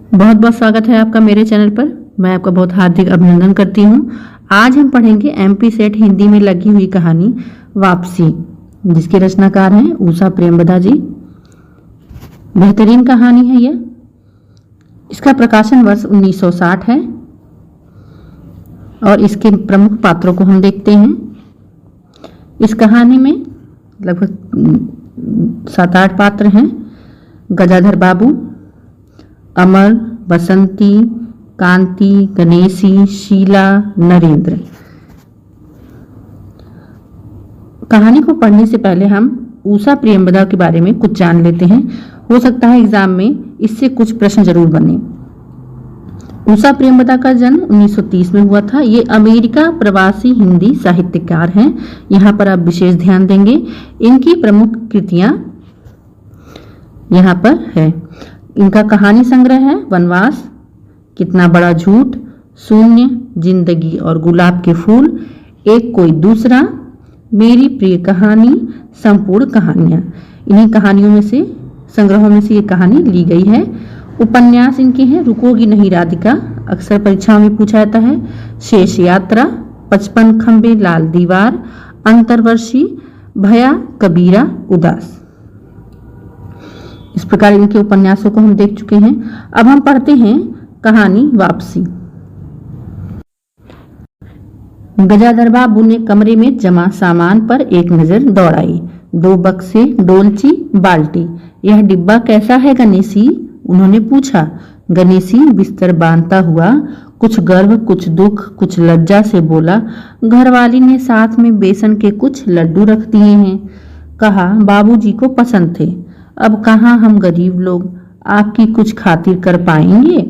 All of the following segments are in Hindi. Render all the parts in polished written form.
बहुत बहुत स्वागत है आपका मेरे चैनल पर। मैं आपका बहुत हार्दिक अभिनंदन करती हूँ। आज हम पढ़ेंगे एमपी सेट हिंदी में लगी हुई कहानी वापसी, जिसके रचनाकार हैं उषा प्रेमवदा जी। बेहतरीन कहानी है यह। इसका प्रकाशन वर्ष 1960 है और इसके प्रमुख पात्रों को हम देखते हैं। इस कहानी में लगभग 7-8 पात्र हैं। गजाधर बाबू, अमर, बसंती, कांति, गणेशी, शीला, नरेंद्र। कहानी को पढ़ने से पहले हम उषा प्रेमवदा के बारे में कुछ जान लेते हैं। हो सकता है एग्जाम में इससे कुछ प्रश्न जरूर बने। उषा प्रेमवदा का जन्म 1930 में हुआ था। ये अमेरिका प्रवासी हिंदी साहित्यकार हैं। यहाँ पर आप विशेष ध्यान देंगे। इनकी प्रमुख कृतियां यहाँ पर है। इनका कहानी संग्रह है वनवास, कितना बड़ा झूठ, शून्य, जिंदगी और गुलाब के फूल, एक कोई दूसरा, मेरी प्रिय कहानी, संपूर्ण कहानियां। इन्हीं कहानियों में से, संग्रहों में से ये कहानी ली गई है। उपन्यास इनके हैं रुकोगी नहीं राधिका, अक्सर परीक्षाओं में पूछा जाता है, शेष यात्रा, 55 खंबे, लाल दीवार, अंतर्वर्षी, भया, कबीरा, उदास। इस प्रकार इनके उपन्यासों को हम देख चुके हैं। अब हम पढ़ते हैं कहानी वापसी। गजाधर बाबू ने कमरे में जमा सामान पर एक नजर दौड़ाई। 2 बक्से, डोलची, बाल्टी। यह डिब्बा कैसा है गणेशी? उन्होंने पूछा। गणेशी बिस्तर बांधता हुआ कुछ गर्व, कुछ दुख, कुछ लज्जा से बोला, घरवाली ने साथ में बेसन के कुछ लड्डू रख दिए हैं। कहा बाबूजी को पसंद थे। अब कहाँ हम गरीब लोग आपकी कुछ खातिर कर पाएंगे।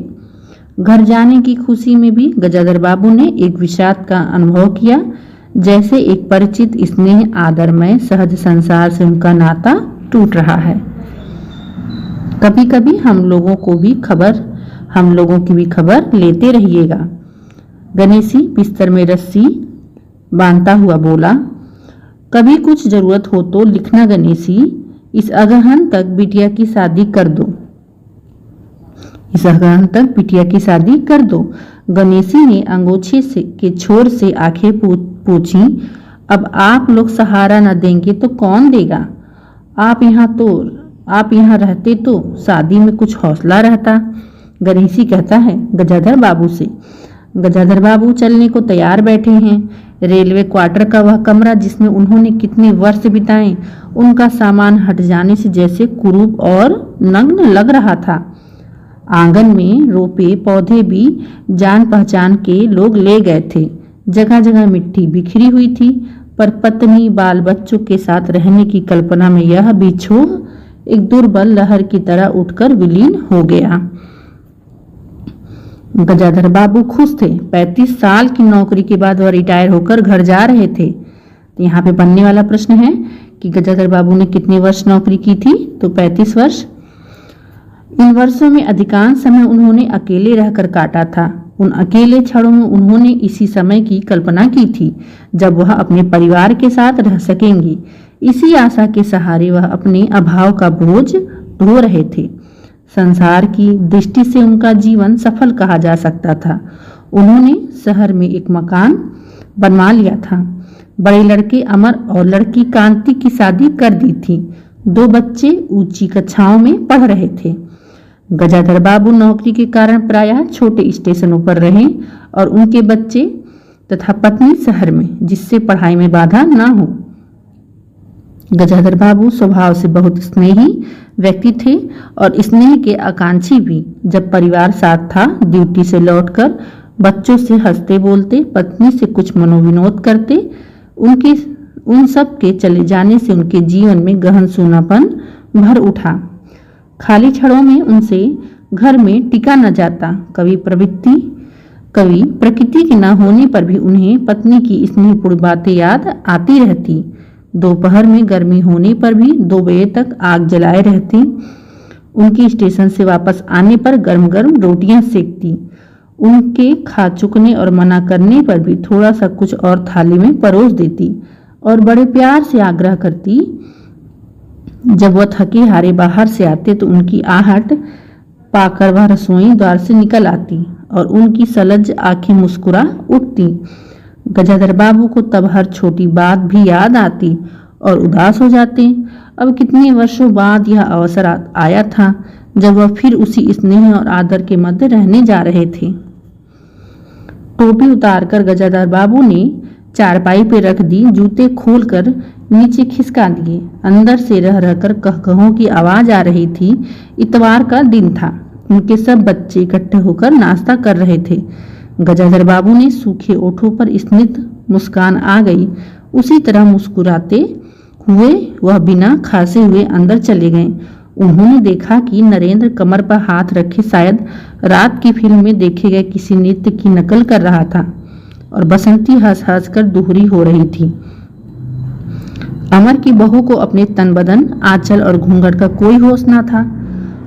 घर जाने की खुशी में भी गजाधर बाबू ने एक विषाद का अनुभव किया, जैसे एक परिचित स्नेह आदरमय सहज संसार से उनका नाता टूट रहा है। कभी कभी हम लोगों की भी खबर लेते रहिएगा। गणेशी बिस्तर में रस्सी बांधता हुआ बोला। कभी कुछ जरूरत हो तो लिखना गणेशी, इस अगहन तक बिटिया की शादी कर दो। गणेशी ने अंगोछे के छोर से आंखें पूछी। अब आप लोग सहारा न देंगे तो कौन देगा? आप यहाँ रहते तो शादी में कुछ हौसला रहता। गणेशी कहता है गजाधर बाबू से। गजाधर बाबू चलने को तैयार बैठे हैं। रेलवे क्वार्टर का वह कमरा जिसमें उन्होंने कितने वर्ष बिताए, उनका सामान हट जाने से जैसे कुरूप और नग्न लग रहा था। आंगन में रोपे पौधे भी जान पहचान के लोग ले गए थे। जगह जगह मिट्टी बिखरी हुई थी, पर पत्नी बाल बच्चों के साथ रहने की कल्पना में यह बिछोह एक दुर्बल लहर की तरह उठकर विलीन हो गया। गजाधर बाबू खुश थे। 35 साल की नौकरी के बाद वह रिटायर होकर घर जा रहे थे। तो यहाँ पे बनने वाला प्रश्न है कि गजाधर बाबू ने कितने वर्ष नौकरी की थी? तो 35 वर्ष। इन वर्षों में अधिकांश समय उन्होंने अकेले रहकर काटा था। उन अकेले क्षणों में उन्होंने इसी समय की कल्पना की थी जब वह अपने परिवार के साथ रह सकेंगी। इसी आशा के सहारे वह अपने अभाव का बोझ ढो रहे थे। संसार की दृष्टि से उनका जीवन सफल कहा जा सकता था। उन्होंने शहर में एक मकान बनवा लिया था। बड़े लड़के अमर और लड़की कांति की शादी कर दी थी। 2 बच्चे ऊंची कक्षाओं में पढ़ रहे थे। गजाधर बाबू नौकरी के कारण प्रायः छोटे स्टेशनों पर रहे और उनके बच्चे तथा पत्नी शहर में, जिससे पढ़ाई में बाधा न हो। गजाधर बाबू स्वभाव से बहुत स्नेही व्यक्ति थे और स्नेह के आकांक्षी भी। जब परिवार साथ था, ड्यूटी से लौटकर बच्चों से हंसते बोलते, पत्नी से कुछ मनोविनोद करते। उन सब के चले जाने से उनके जीवन में गहन सूनापन भर उठा। खाली क्षणों में उनसे घर में टिका न जाता। कभी प्रकृति के न होने पर भी उन्हें पत्नी की स्नेहपूर्ण बातें याद आती रहती। दोपहर में गर्मी होने पर भी 2 बजे तक आग जलाए रहती। उनके स्टेशन से वापस आने पर गर्म गर्म रोटियां सेकती। उनके खा चुकने और मना करने पर भी थोड़ा सा कुछ और थाली में परोस देती और बड़े प्यार से आग्रह करती। जब वह थके हारे बाहर से आते तो उनकी आहट पाकर वह रसोई द्वार से निकल आती और उनकी सलज आंखें मुस्कुरा उठती। गजाधर बाबू को तब हर छोटी बात भी याद आती और उदास हो जाते। अब कितने वर्षों बाद यह अवसर आया था जब वह फिर उसी स्नेह और आदर के मध्य रहने जा रहे थे। टोपी उतारकर गजाधर बाबू ने चारपाई पे रख दी, जूते खोलकर नीचे खिसका दिए। अंदर से रह रहकर कहकहों की आवाज आ रही थी। इतवार का दिन था। उनके सब बच्चे इकट्ठे होकर नाश्ता कर रहे थे। गजाधर बाबू ने सूखे ओठों पर स्निग्ध मुस्कान आ गई। उसी तरह मुस्कुराते हुए वह बिना खांसे हुए अंदर चले गए। उन्होंने देखा कि नरेंद्र कमर पर हाथ रखे शायद रात की फिल्म में देखे गए किसी नृत्य की नकल कर रहा था और बसंती हंस हंस कर दोहरी हो रही थी। अमर की बहू को अपने तन बदन, आंचल और घूंघट का कोई होश न था।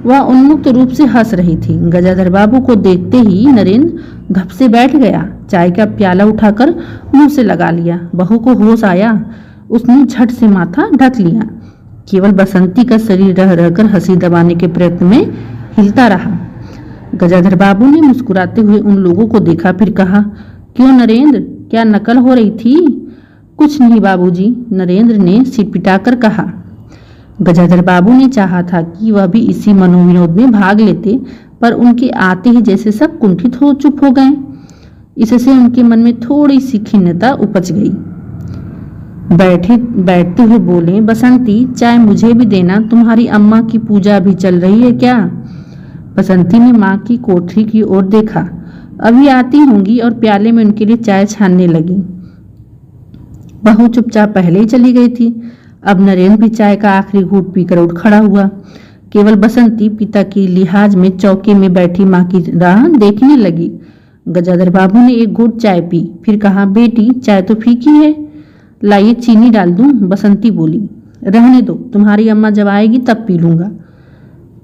वह उन्मुक्त रूप से हंस रही थी। गजाधर बाबू को देखते ही नरेंद्र घप से बैठ गया। चाय का प्याला उठाकर मुंह से लगा लिया। बहू को होश आया। उसने झट से माथा ढक लिया। केवल बसंती का शरीर रह रहकर हंसी दबाने के प्रयत्न में हिलता रहा। गजाधर बाबू ने मुस्कुराते हुए उन लोगों को देखा, फिर कहा, क्यों नरेंद्र, क्या नकल हो रही थी? कुछ नहीं बाबूजी, नरेंद्र ने सिर पिटाकर कहा। गजाधर बाबू ने चाहा था कि वह भी इसी मनोविनोद में भाग लेते, पर उनके आते ही जैसे सब कुंठित हो चुप हो गए। इससे उनके मन में थोड़ी सी खिन्नता उपज गई। बैठते हुए बोले, बसंती, चाय मुझे भी देना। तुम्हारी अम्मा की पूजा भी चल रही है क्या? बसंती ने माँ की कोठरी की ओर देखा। अभी आती होंगी और प्याले में उनके लिए चाय छानने लगी। बहू चुपचाप पहले ही चली गई थी। अब नरेंद्र भी चाय का आखिरी घूंट पीकर उठ खड़ा हुआ। केवल बसंती पिता की लिहाज में चौके में बैठी माँ की राह देखने लगी। गजाधर बाबू ने एक घूंट चाय पी, फिर कहा, बेटी, चाय तो फीकी है, लाइए चीनी डाल दूं? बसंती बोली, रहने दो, तुम्हारी अम्मा जब आएगी तब पी लूंगा।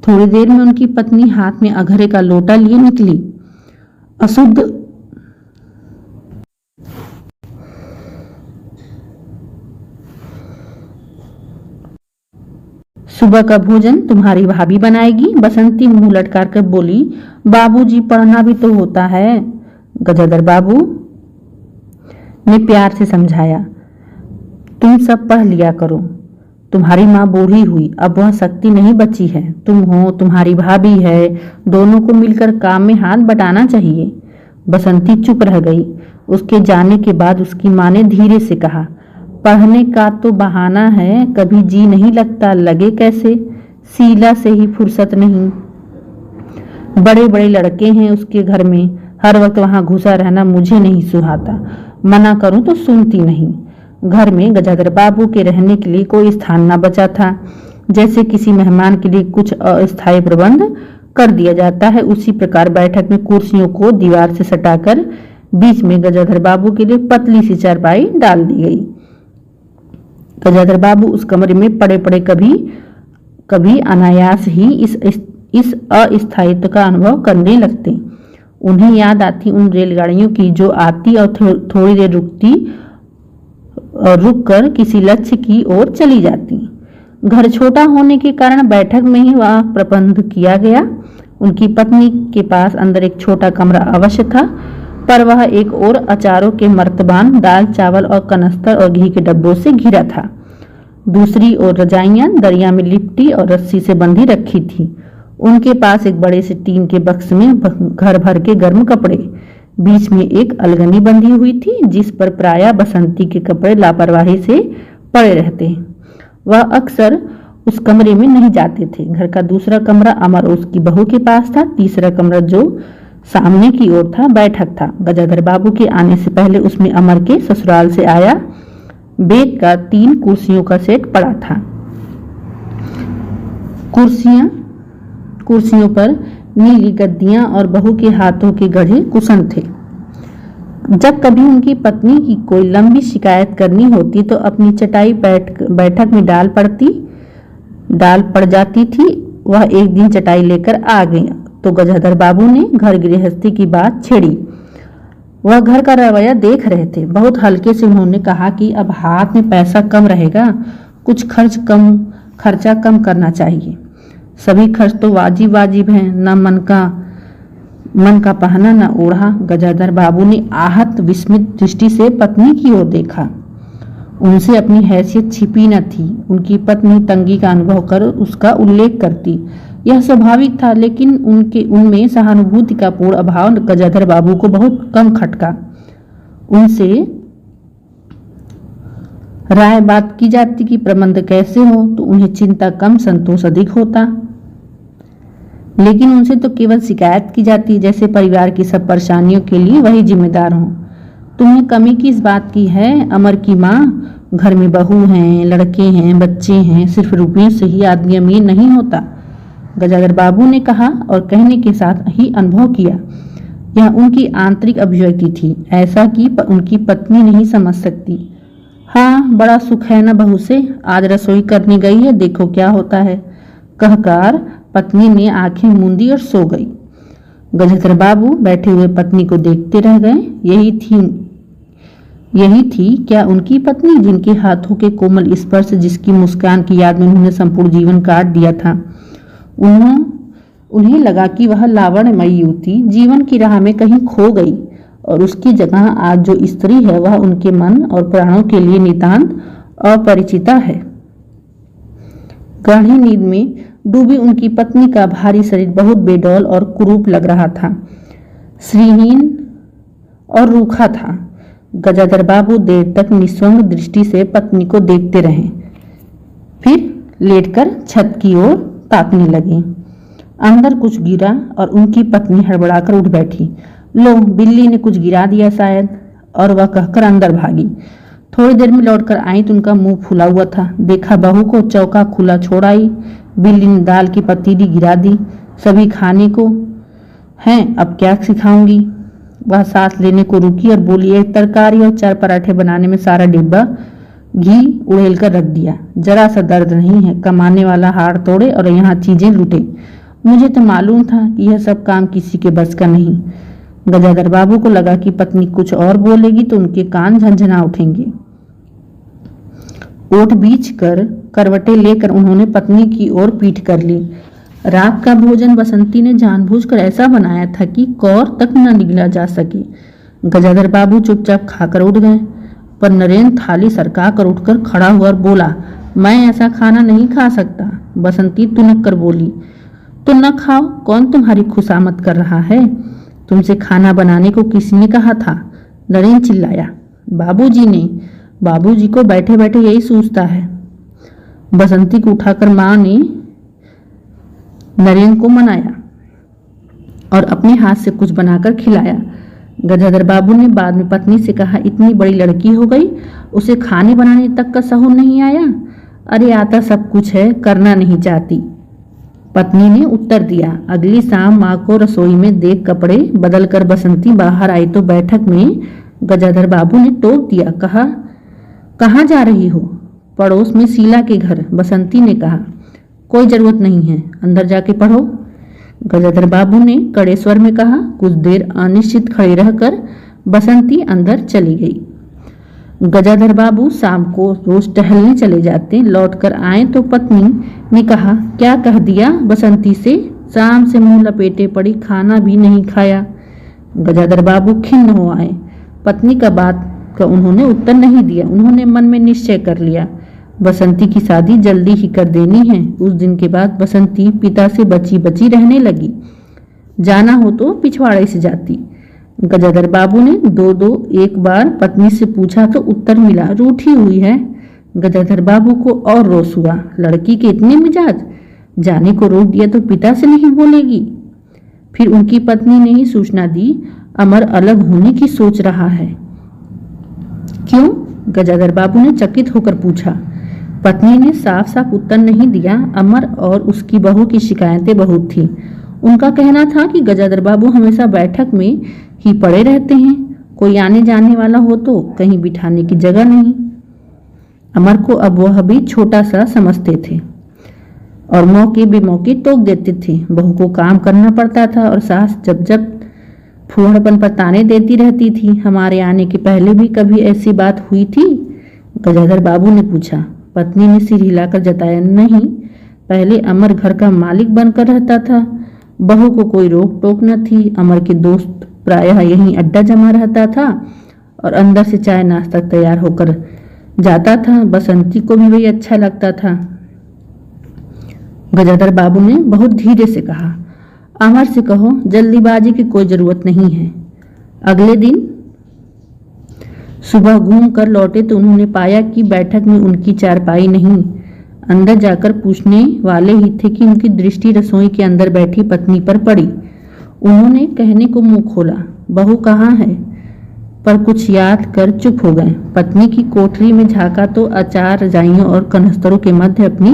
थोड़ी देर में उनकी पत्नी हाथ में अघरे का लोटा लिए निकली। अशुद्ध सुबह का भोजन तुम्हारी भाभी बनाएगी। बसंती मुंह लटकार कर बोली, बाबूजी, पढ़ना भी तो होता है। गजाधर बाबू ने प्यार से समझाया, तुम सब पढ़ लिया करो। तुम्हारी माँ बूढ़ी हुई, अब वह शक्ति नहीं बची है। तुम हो, तुम्हारी भाभी है, दोनों को मिलकर काम में हाथ बटाना चाहिए। बसंती चुप रह गई। उसके जाने के बाद उसकी माँ ने धीरे से कहा, पढ़ने का तो बहाना है, कभी जी नहीं लगता, लगे कैसे? शीला से ही फुर्सत नहीं। बड़े बड़े लड़के हैं उसके घर में, हर वक्त वहां घुसा रहना मुझे नहीं सुहाता। मना करूं तो सुनती नहीं। घर में गजाधर बाबू के रहने के लिए कोई स्थान न बचा था। जैसे किसी मेहमान के लिए कुछ अस्थायी प्रबंध कर दिया जाता है, उसी प्रकार बैठक में कुर्सियों को दीवार से सटाकर बीच में गजाधर बाबू के लिए पतली सी चारपाई डाल दी गई। गजाधर बाबू उस कमरे में पड़े पड़े कभी अनायास ही इस अस्थायित्व का अनुभव करने लगते। उन्हें याद आती उन रेलगाड़ियों की जो आती और थोड़ी देर रुक कर किसी लक्ष्य की ओर चली जाती। घर छोटा होने के कारण बैठक में ही वह प्रबंध किया गया। उनकी पत्नी के पास अंदर एक छोटा कमरा अवश्य था, पर वह एक और अचारों के मर्तबान, दाल चावल और कनस्तर और घी के डब्बों से घिरा था। दूसरी ओर रजाइयां दरिया में लिपटी और रस्सी से बंधी रखी थी। उनके पास एक बड़े से टीन के बक्स में घर भर के गर्म कपड़े, बीच में एक अलगनी बंधी हुई थी जिस पर प्रायः बसंती के कपड़े लापरवाही से पड़े रहते। वह अक्सर उस कमरे में नहीं जाते थे। घर का दूसरा कमरा अमर और उसकी बहू के पास था। तीसरा कमरा जो सामने की ओर था बैठक था। गजाधर बाबू के आने से पहले उसमें अमर के ससुराल से आया बेत का 3 कुर्सियों का सेट पड़ा था। कुर्सियों पर नीली गद्दियां और बहू के हाथों के गढ़े कुशन थे। जब कभी उनकी पत्नी की कोई लंबी शिकायत करनी होती तो अपनी चटाई बैठक में डाल पड़ जाती थी। वह एक दिन चटाई लेकर आ गई तो गजाधर बाबू ने घर गृहस्थी की बात छेड़ी। वह घर का रवैया देख रहे थे। बहुत हल्के से उन्होंने कहा कि अब हाथ में पैसा कम रहेगा, कुछ खर्चा कम करना चाहिए। सभी खर्च तो वाजिब वाजिब हैं, न मन का पहना न ओढ़ा। गजाधर बाबू ने आहत विस्मित दृष्टि से पत्नी की ओर देखा। उनसे अपनी हैसियत छिपी न थी। उनकी पत्नी तंगी का अनुभव कर उसका उल्लेख करती, यह स्वाभाविक था, लेकिन उनमें सहानुभूति का पूर्ण अभाव गजाधर बाबू को बहुत कम खटका। उनसे राय बात की जाती कि प्रबंध कैसे हो, तो उन्हें चिंता कम संतोष अधिक होता। लेकिन उनसे तो केवल शिकायत की जाती, जैसे परिवार की सब परेशानियों के लिए वही जिम्मेदार हो। तुम्हें कमी किस बात की है अमर की माँ? घर में बहू हैं, लड़के हैं, बच्चे हैं, सिर्फ रुपये से ही आदमी अमीर नहीं होता। गजाधर बाबू ने कहा और कहने के साथ ही अनुभव किया। यह उनकी आंतरिक अभिव्यक्ति थी, ऐसा कि उनकी पत्नी नहीं समझ सकती। हाँ, बड़ा सुख है ना बहू से, आज रसोई करने गई है, देखो क्या होता है, कहकर पत्नी ने आंखें मूंदी और सो गई। गजाधर बाबू बैठे हुए पत्नी को देखते रह गए। यही थी क्या उनकी पत्नी, जिनके हाथों के कोमल स्पर्श, जिसकी मुस्कान की याद में उन्होंने संपूर्ण जीवन काट दिया था। उन्हें लगा कि वह लावण्यमयी युवती जीवन की राह में कहीं खो गई और उसकी जगह आज जो स्त्री है वह उनके मन और प्राणों के लिए नितांत अपरिचिता है। गहरी नींद में डूबी उनकी पत्नी का भारी शरीर बहुत बेडौल और कुरूप लग रहा था, श्रीहीन और रूखा था। गजाधर बाबू देर तक निस्वंग दृष्टि से पत्नी को देखते रहे, फिर लेटकर छत की ओर ताकने लगे। अंदर कुछ गिरा और उनकी पत्नी हड़बड़ाकर उठ बैठी। लो, बिल्ली ने कुछ गिरा दिया शायद, और वह कहकर अंदर भागी। थोड़ी देर में लौटकर आई तो उनका मुंह फूला हुआ था। देखा बहू को चौका खुला छोड़ आई। बिल्ली ने दाल की पतीली गिरा दी। सभी खाने को हैं, अब क्या सिखाऊंगी। वह सांस लेने को रुकी और बोली, एक तरकारी और 4 पराठे बनाने में सारा डिब्बा घी उड़ेल कर रख दिया। जरा सा दर्द नहीं है, कमाने वाला हाड़ तोड़े और यहाँ चीजें लूटे। मुझे तो मालूम था कि यह सब काम किसी के बस का नहीं। गजाधर बाबू को लगा कि पत्नी कुछ और बोलेगी तो उनके कान झंझना उठेंगे। ओठ बीच कर करवटें लेकर उन्होंने पत्नी की ओर पीठ कर ली। रात का भोजन बसंती ने जानबूझकर ऐसा बनाया था कि कौर तक न निगला जा सके। गजाधर बाबू चुपचाप खाकर उठ गए, पर नरेंद्र थाली सरका कर उठकर खड़ा हुआ और बोला, मैं ऐसा खाना नहीं खा सकता। बसंती तुनक कर बोली, तो न खाओ, कौन तुम्हारी खुशामद कर रहा है? तुमसे खाना बनाने को किसी ने कहा था? नरेंद्र चिल्लाया। बाबूजी ने। बाबूजी को बैठे बैठे यही सूझता है। बसंती को उठाकर माँ ने नरेंद्र को मनाया और अपने हाथ से कुछ बनाकर खिलाया। गजाधर बाबू ने बाद में पत्नी से कहा, इतनी बड़ी लड़की हो गई, उसे खाने बनाने तक का सहूर नहीं आया? अरे आता सब कुछ है, करना नहीं चाहती। पत्नी ने उत्तर दिया। अगली शाम माँ को रसोई में देख कपड़े बदलकर बसंती बाहर आई तो बैठक में गजाधर बाबू ने टोक दिया, कहा, कहाँ जा रही हो? पड़ोस में शीला के घर। बसंती ने कहा, कोई जरूरत नहीं है, अंदर जाके पढ़ो। गजाधर बाबू ने कड़े स्वर में कहा। कुछ देर अनिश्चित खड़े रहकर बसंती अंदर चली गई। गजाधर बाबू शाम को रोज टहलने चले जाते। लौटकर आए तो पत्नी ने कहा, क्या कह दिया बसंती से? शाम से मुंह लपेटे पड़ी, खाना भी नहीं खाया। गजाधर बाबू खिन्न हो आए। पत्नी का बात का उन्होंने उत्तर नहीं दिया। उन्होंने मन में निश्चय कर लिया, बसंती की शादी जल्दी ही कर देनी है। उस दिन के बाद बसंती पिता से बची बची रहने लगी। जाना हो तो पिछवाड़े से जाती। गजाधर बाबू ने दो एक बार पत्नी से पूछा तो उत्तर मिला, रूठी हुई है। गजाधर बाबू को और रोष हुआ। लड़की के इतने मिजाज, जाने को रोक दिया तो पिता से नहीं बोलेगी। फिर उनकी पत्नी ने ही सूचना दी, अमर अलग होने की सोच रहा है। क्यों? गजाधर बाबू ने चकित होकर पूछा। पत्नी ने साफ साफ उत्तर नहीं दिया। अमर और उसकी बहू की शिकायतें बहुत थी। उनका कहना था कि गजाधर बाबू हमेशा बैठक में ही पड़े रहते हैं, कोई आने जाने वाला हो तो कहीं बिठाने की जगह नहीं। अमर को अब वह भी छोटा सा समझते थे और मौके बेमौके टोक देते थे। बहू को काम करना पड़ता था और सास जब फूहड़पन पर ताने देती रहती थी। हमारे आने के पहले भी कभी ऐसी बात हुई थी? गजाधर बाबू ने पूछा। पत्नी ने सिर हिलाकर जताया, नहीं, पहले अमर घर का मालिक बनकर रहता था। बहू को कोई रोक टोक न थी। अमर के दोस्त प्रायः यहीं अड्डा जमा रहता था और अंदर से चाय नाश्ता तैयार होकर जाता था। बसंती को भी वही अच्छा लगता था। गजाधर बाबू ने बहुत धीरे से कहा, अमर से कहो जल्दीबाजी की कोई जरूरत नहीं है। अगले दिन सुबह घूम कर लौटे तो उन्होंने पाया कि बैठक में उनकी चारपाई नहीं। अंदर जाकर पूछने वाले ही थे कि उनकी दृष्टि रसोई के अंदर बैठी पत्नी पर पड़ी। उन्होंने कहने को मुंह खोला, बहू कहाँ है, पर कुछ याद कर चुप हो गए। पत्नी की कोठरी में झांका तो अचार रजाइयों और कनस्तरों के मध्य अपनी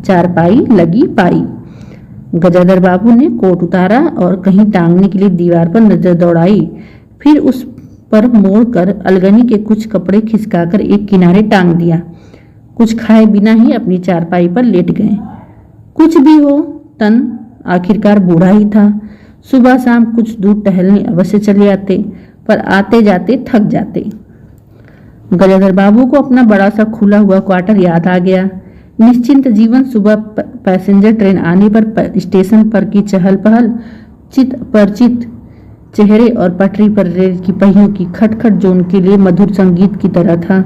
चारपाई लगी पाई। गजाधर बाबू ने कोट उतारा और कहीं टांगने के लिए दीवार पर नजर दौड़ाई, फिर उस पर मोड़कर अलगनी के कुछ कपड़े खिसकाकर एक किनारे टांग दिया। कुछ खाए बिना ही अपनी चारपाई पर लेट गए। कुछ भी हो, तन आखिरकार बूढ़ा ही था। सुबह शाम कुछ दूर टहलने अवश्य चले आते, पर आते जाते थक जाते। गजाधर बाबू को अपना बड़ा सा खुला हुआ क्वार्टर याद आ गया। निश्चिंत जीवन, सुबह पैसेंजर ट्रेन आने पर स्टेशन पर की चहल पहल, चित परिचित चेहरे और पटरी पर रेल की पहियों की खटखट जो उनके लिए मधुर संगीत की तरह था।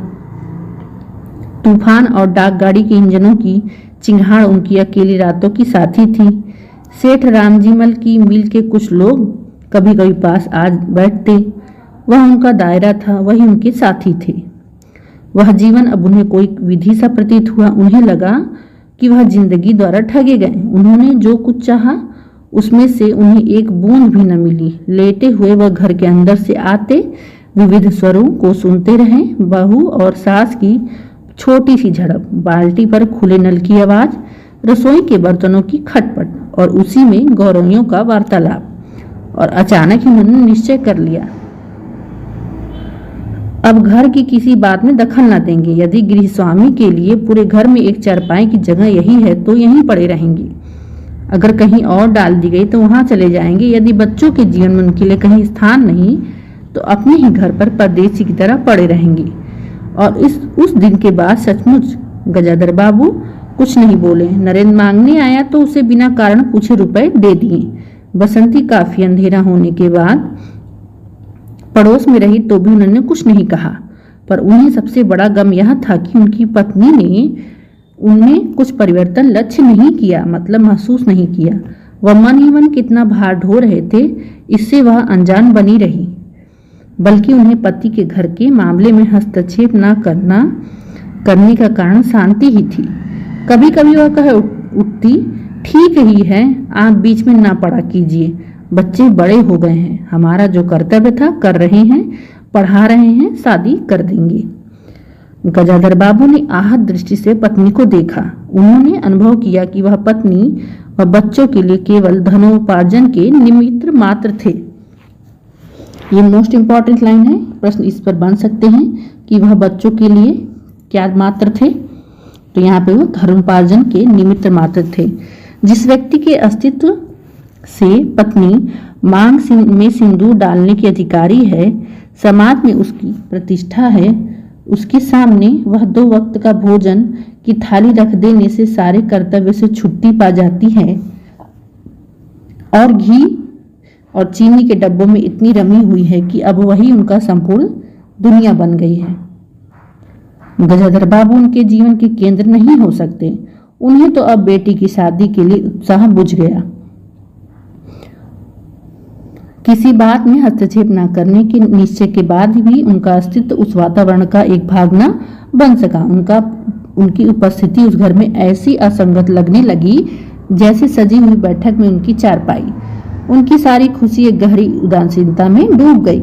तूफान और डाकगाड़ी के इंजनों की चिंगाड़ उनकी अकेली रातों की साथी थी। सेठ रामजीमल की मिल के कुछ लोग कभी कभी पास आ बैठते। वह उनका दायरा था, वही उनके साथी थे। वह जीवन अब उन्हें कोई विधि सा प्रतीत हुआ। उन्हें लगा कि वह जिंदगी द्वारा ठगे गए। उन्होंने जो कुछ चाहा उसमें से उन्हें एक बूंद भी न मिली। लेटे हुए वह घर के अंदर से आते विविध स्वरों को सुनते रहे। बहू और सास की छोटी सी झड़प, बाल्टी पर खुले नल की आवाज, रसोई के बर्तनों की खटपट और उसी में गौरवियों का वार्तालाप। और अचानक ही उन्होंने निश्चय कर लिया, अब घर की किसी बात में दखल न देंगे। यदि गृहस्वामी के लिए पूरे घर में एक चारपाई की जगह यही है तो यहीं पड़े रहेंगे। अगर कहीं और डाल दी गई तो वहां चले जाएंगे। यदि बच्चों के जीवन में उनके लिए कहीं स्थान नहीं तो अपने ही घर पर परदेसी की तरह पड़े रहेंगे। और उस दिन के बाद सचमुच गजाधर बाबू कुछ नहीं बोले। नरेंद्र मांगने आया तो उसे बिना कारण पूछे रुपए दे दिए। बसंती काफी अंधेरा होने के बाद पड़ोस में रही तो भी उन्होंने कुछ नहीं कहा, पर उन्हें सबसे बड़ा गम यह था कि उनकी पत्नी ने उनमें कुछ परिवर्तन लक्ष्य नहीं किया, मतलब महसूस नहीं किया। वह मन ही मन कितना भार ढो रहे थे, इससे वह अनजान बनी रही। बल्कि उन्हें पति के घर के मामले में हस्तक्षेप न करने का कारण शांति ही थी। कभी कभी वह कह उठती, ठीक ही है, आप बीच में ना पड़ा कीजिए, बच्चे बड़े हो गए हैं, हमारा जो कर्तव्य था कर रहे हैं, पढ़ा रहे हैं, शादी कर देंगे। गजाधर बाबू ने आहत दृष्टि से पत्नी को देखा। उन्होंने अनुभव किया कि वह पत्नी व बच्चों के लिए केवल धनोपार्जन के निमित्त मात्र थे। ये मोस्ट इंपॉर्टेंट लाइन है, प्रश्न इस पर बन सकते हैं कि वह बच्चों के लिए क्या मात्र थे। तो यहाँ पे वो धर्मोपार्जन के निमित्त मात्र थे। जिस व्यक्ति के अस्तित्व से पत्नी मांग में सिंदूर डालने की अधिकारी है, समाज में उसकी प्रतिष्ठा है, उसके सामने वह 2 वक्त का भोजन की थाली रख देने से सारे कर्तव्य से छुट्टी पा जाती है और घी और चीनी के डब्बों में इतनी रमी हुई है कि अब वही उनका संपूर्ण दुनिया बन गई है। गजाधर बाबू उनके जीवन के केंद्र नहीं हो सकते। उन्हें तो अब बेटी की शादी के लिए उत्साह बुझ गया। किसी बात में हस्तक्षेप न करने के निश्चय के बाद भी उनका अस्तित्व उस वातावरण का एक भाग न बन सका। उनकी उपस्थिति उस घर में ऐसी असंगत लगने लगी जैसे सजी हुई बैठक में उनकी चारपाई। उनकी सारी खुशी एक गहरी उदासीनता में डूब गई।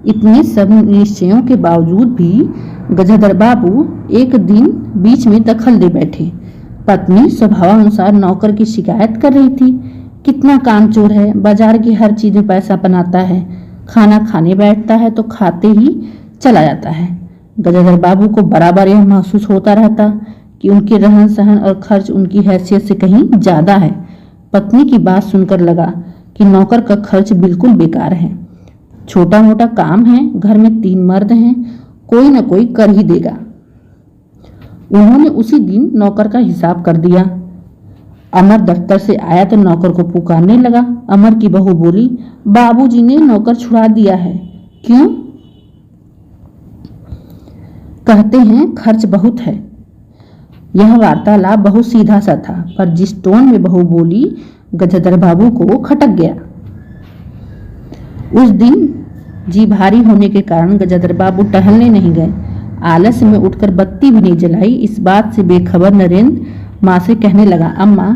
इतने सब निश्चयों के बावजूद भी गजाधर बाबू एक दिन बीच में दखल दे बैठे। पत्नी स्वभावानुसार नौकर की शिकायत कर रही थी, कितना कामचोर है, बाजार की हर चीज में पैसा बनाता है, खाना खाने बैठता है तो खाते ही चला जाता है। गजाधर बाबू को बराबर यह महसूस होता रहता कि उनके रहन सहन और खर्च उनकी हैसियत से कहीं ज्यादा है। पत्नी की बात सुनकर लगा कि नौकर का खर्च बिल्कुल बेकार है। छोटा मोटा काम है, घर में 3 मर्द हैं, कोई न कोई कर ही देगा। उन्होंने उसी दिन नौकर का हिसाब कर दिया। अमर दफ्तर से आया तो नौकर को पुकारने लगा। अमर की बहू बोली, बाबूजी ने नौकर छुड़ा दिया है। क्यों? कहते हैं खर्च बहुत है। यह वार्तालाप बहुत सीधा सा था, पर जिस टोन में बहू बोली गजाधर बाबू को खटक गया। उस दिन जी भारी होने के कारण गजाधर बाबू टहलने नहीं गए। आलस में उठकर बत्ती भी नहीं जलाई। इस बात से बेखबर नरेंद्र माँ से कहने लगा, अम्मा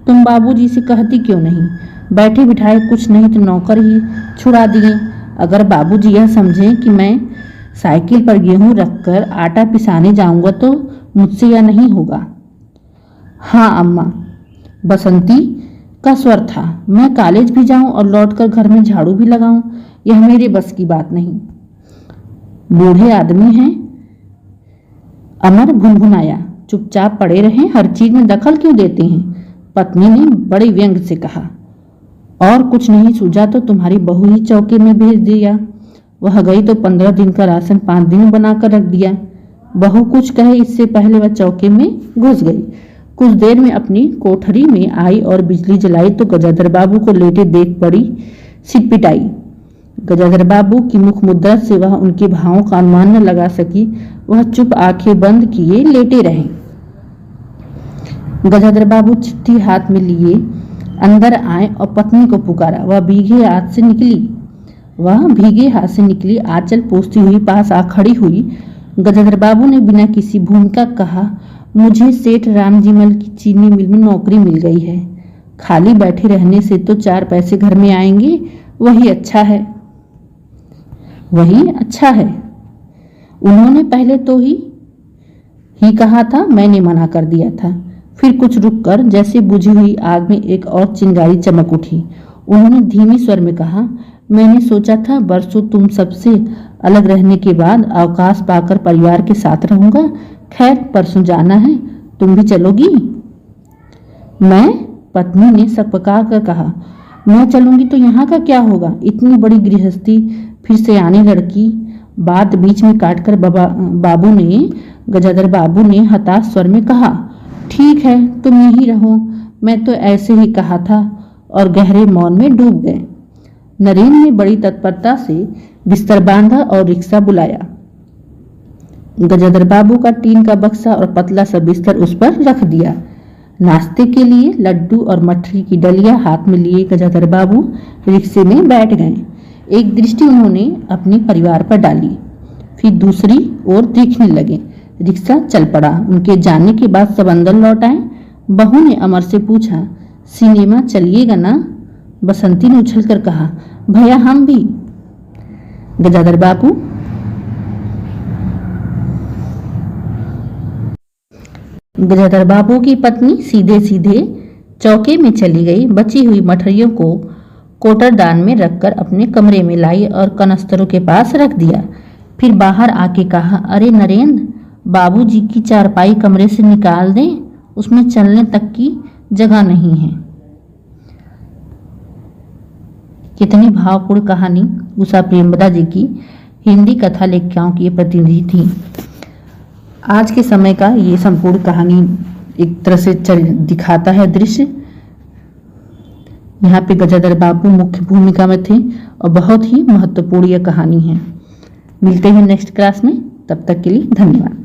तुम बाबूजी से कहती क्यों नहीं? बैठे बिठाए कुछ नहीं तो नौकर ही छुड़ा दिए। अगर बाबूजी यह समझें कि मैं साइकिल पर गेहूं रखकर आटा पिसाने जाऊंगा तो मुझसे यह नहीं होगा। हाँ अम्मा, बसंती का स्वर था। मैं कॉलेज भी जाऊं और लौटकर घर में झाड़ू भी लगाऊं, यह मेरे बस की बात नहीं। बूढ़े आदमी हैं। अमर भुनभुनाया, चुपचाप पड़े रहें, हर चीज में दखल क्यों देते हैं? पत्नी ने बड़े व्यंग से कहा। और कुछ नहीं सूझा तो तुम्हारी बहू ही चौके में भेज दिया। वह गई तो 15 दिन का राशन 5 दिन बनाकर रख दिया। बहू कुछ कहे इससे पहले वह चौके में घुस गई। कुछ देर में अपनी कोठरी में आई और बिजली जलाई तो गजाधर बाबू को लेटे देख पड़ी सिटपिटाई। गजाधर बाबू की मुख मुद्रा से वह उनके भावों का अनुमान न लगा सकी। वह चुप आंखें बंद किए लेटे रहे। गजाधर बाबू चिट्ठी हाथ में लिए अंदर आए और पत्नी को पुकारा। वह भीगे हाथ से निकली आंचल पोंछती हुई पास आ खड़ी हुई। गजाधर बाबू ने बिना किसी भूमिका कहा, मुझे सेठ रामजीमल की चीनी मिल में नौकरी मिल गई है। खाली बैठे रहने से तो 4 पैसे घर में आएंगे, वही अच्छा है। उन्होंने पहले तो ही कहा था, मैंने मना कर दिया था। फिर कुछ रुककर जैसे बुझी हुई आग में एक और चिंगारी चमक उठी। उन्होंने धीमी स्वर में कहा, मैंने सोचा था बरसों तुम सबसे अलग रहने के बाद अवकाश पाकर परिवार के साथ रहूंगा। खैर परसों जाना है, तुम भी चलोगी? मैं? पत्नी ने सकपका कर कहा, मैं चलूंगी तो यहाँ का क्या होगा? इतनी बड़ी गृहस्थी, फिर से आने लड़की। बात बीच में काटकर गजाधर बाबू ने हताश स्वर में कहा, ठीक है तुम यहीं रहो, मैं तो ऐसे ही कहा था, और गहरे मौन में डूब गए। नरेंद्र ने बड़ी तत्परता से बिस्तर बांधा और रिक्शा बुलाया। गजाधर बाबू का टीन का बक्सा और पतला सा बिस्तर उस पर रख दिया। नाश्ते के लिए लड्डू और मठरी की डलिया हाथ में लिए गजाधर बाबू रिक्शे में बैठ गए। एक दृष्टि उन्होंने अपने परिवार पर डाली, फिर दूसरी ओर देखने लगे। रिक्शा चल पड़ा। उनके जाने के बाद सब अंदर लौट आए। बहू ने अमर से पूछा, सिनेमा चलिएगा ना? बसंती ने उछलकर कहा, भैया हम भी। गजाधर बाबू की पत्नी सीधे सीधे चौके में चली गई। बची हुई मठरियों को कोटरदान में रखकर अपने कमरे में लाई और कनस्तरों के पास रख दिया। फिर बाहर आके कहा, अरे नरेंद्र, बाबूजी की चारपाई कमरे से निकाल दें, उसमें चलने तक की जगह नहीं है। कितनी भावपूर्ण कहानी उषा प्रेमवदा जी की हिंदी कथा लेखिकाओं की प्रतिनिधि थी। आज के समय का ये संपूर्ण कहानी एक तरह से दिखाता है दृश्य। यहाँ पे गजाधर बाबू मुख्य भूमिका में थे और बहुत ही महत्वपूर्ण यह कहानी है। मिलते हैं नेक्स्ट क्लास में, तब तक के लिए धन्यवाद।